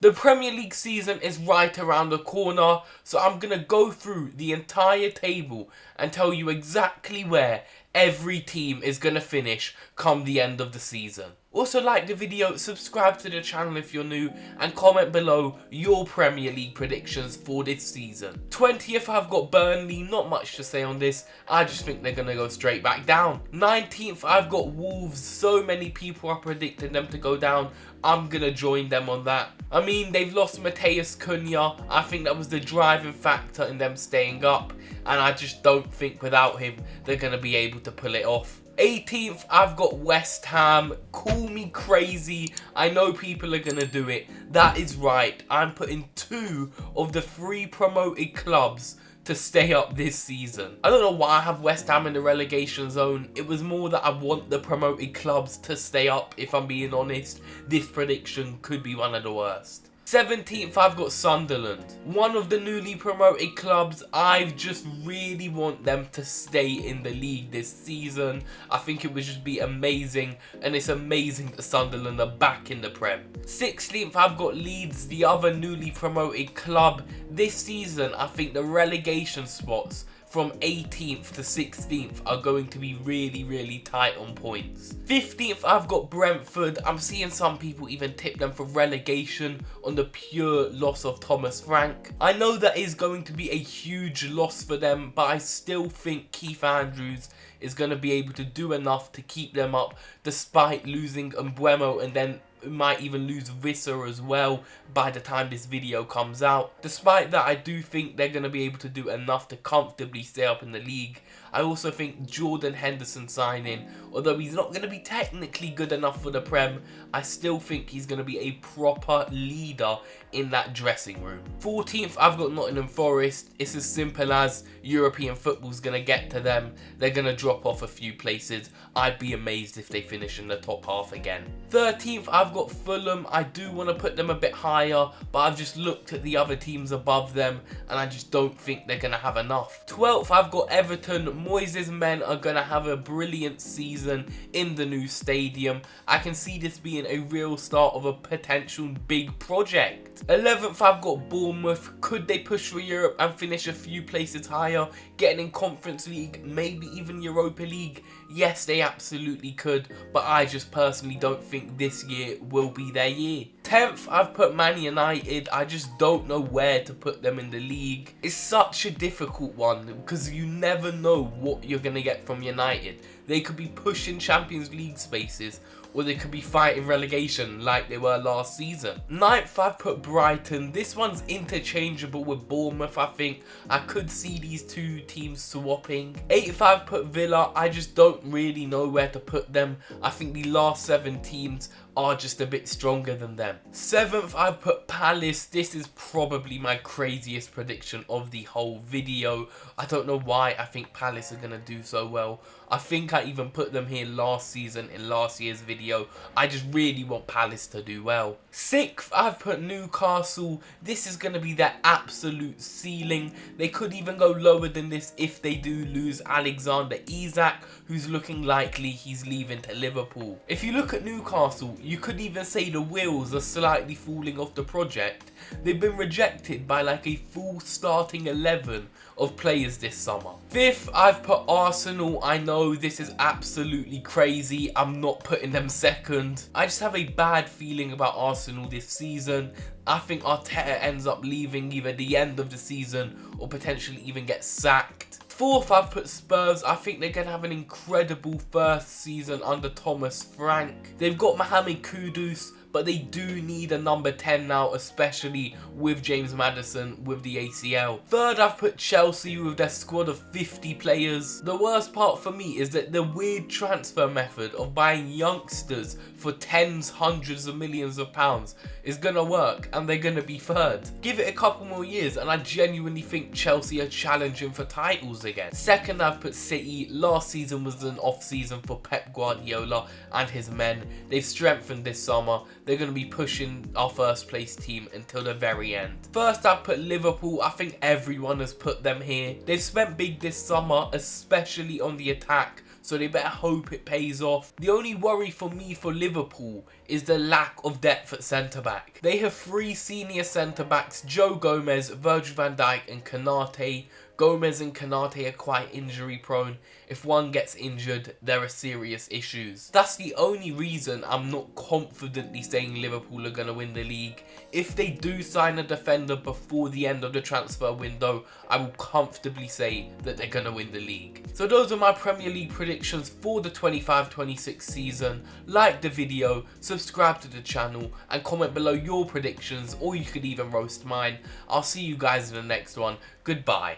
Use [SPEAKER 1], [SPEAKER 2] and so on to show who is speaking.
[SPEAKER 1] The Premier League season is right around the corner, so I'm going to go through the entire table and tell you exactly where every team is going to finish come the end of the season. Also, like the video, subscribe to the channel if you're new, and comment below your Premier League predictions for this season. 20th, I've got Burnley. Not much to say on this. I just think they're going to go straight back down. 19th, I've got Wolves. So many people are predicting them to go down. I'm going to join them on that. I mean, they've lost Mateus Cunha. I think that was the driving factor in them staying up, and I just don't think without him they're going to be able to pull it off. 18th, I've got West Ham. Call me crazy. I know people are going to do it. That is right. I'm putting 2 of the 3 promoted clubs to stay up this season. I don't know why I have West Ham in the relegation zone. It was more that I want the promoted clubs to stay up, if I'm being honest. This prediction could be one of the worst. 17th, I've got Sunderland. One of the newly promoted clubs. I just really want them to stay in the league this season. I think it would just be amazing, and it's amazing that Sunderland are back in the Prem. 16th, I've got Leeds, the other newly promoted club. This season, I think the relegation spots from 18th to 16th are going to be really tight on points. 15th, I've got Brentford. I'm seeing some people even tip them for relegation on the pure loss of Thomas Frank. I know that is going to be a huge loss for them, but I still think Keith Andrews is going to be able to do enough to keep them up despite losing Mbeumo, and then might even lose Visser as well by the time this video comes out. Despite that, I do think they're going to be able to do enough to comfortably stay up in the league. I also think Jordan Henderson signing, although he's not going to be technically good enough for the Prem, I still think he's going to be a proper leader in that dressing room. 14th, I've got Nottingham Forest. It's as simple as European football's going to get to them. They're going to drop off a few places. I'd be amazed if they finish in the top half again. 13th, I've got Fulham. I do want to put them a bit higher, but I've just looked at the other teams above them and I just don't think they're going to have enough. 12th, I've got Everton. Moyes' men are going to have a brilliant season in the new stadium. I can see this being a real start of a potential big project. 11th, I've got Bournemouth. Could they push for Europe and finish a few places higher, getting in Conference League, maybe even Europa League? Yes, they absolutely could, but I just personally don't think this year will be their year. 10th, I've put Man United. I just don't know where to put them in the league. It's such a difficult one because you never know what you're going to get from United. They could be pushing Champions League spaces, or they could be fighting relegation like they were last season. 9th, I've put Brighton. This one's interchangeable with Bournemouth, I think. I could see these two teams swapping. 8th, I've put Villa. I just don't really know where to put them. I think the last 7 teams are just a bit stronger than them. 7th, I've put Palace. This is probably my craziest prediction of the whole video. I don't know why I think Palace are going to do so well. I think I even put them here last season in last year's video. I just really want Palace to do well. 6th, I've put Newcastle. This is going to be their absolute ceiling. They could even go lower than this if they do lose Alexander Isak, who's looking likely he's leaving to Liverpool. If you look at Newcastle, you could even say the wheels are slightly falling off the project. They've been rejected by like a full starting 11 of players this summer. 5th, I've put Arsenal. I know this is absolutely crazy. I'm not putting them second. I just have a bad feeling about Arsenal this season. I think Arteta ends up leaving either the end of the season or potentially even get sacked. 4th, I've put Spurs. I think they're going to have an incredible first season under Thomas Frank. They've got Mohamed Kudus, but they do need a number 10 now, especially with James Maddison with the ACL. 3rd, I've put Chelsea with their squad of 50 players. The worst part for me is that the weird transfer method of buying youngsters for tens, hundreds of millions of pounds is going to work, and they're going to be 3rd. Give it a couple more years and I genuinely think Chelsea are challenging for titles again. 2nd, I've put City. Last season was an off season for Pep Guardiola and his men. They've strengthened this summer. They're going to be pushing our first place team until the very end. First, I've put Liverpool. I think everyone has put them here. They've spent big this summer, especially on the attack. so they better hope it pays off. The only worry for me for Liverpool is the lack of depth at centre-back. They have 3 senior centre-backs, Joe Gomez, Virgil van Dijk and Konate. Gomez and Konate are quite injury prone. If one gets injured, there are serious issues. That's the only reason I'm not confidently saying Liverpool are going to win the league. If they do sign a defender before the end of the transfer window, I will comfortably say that they're going to win the league. So those are my Premier League predictions for the 25-26 season. Like the video, subscribe to the channel and comment below your predictions, or you could even roast mine. I'll see you guys in the next one. Goodbye.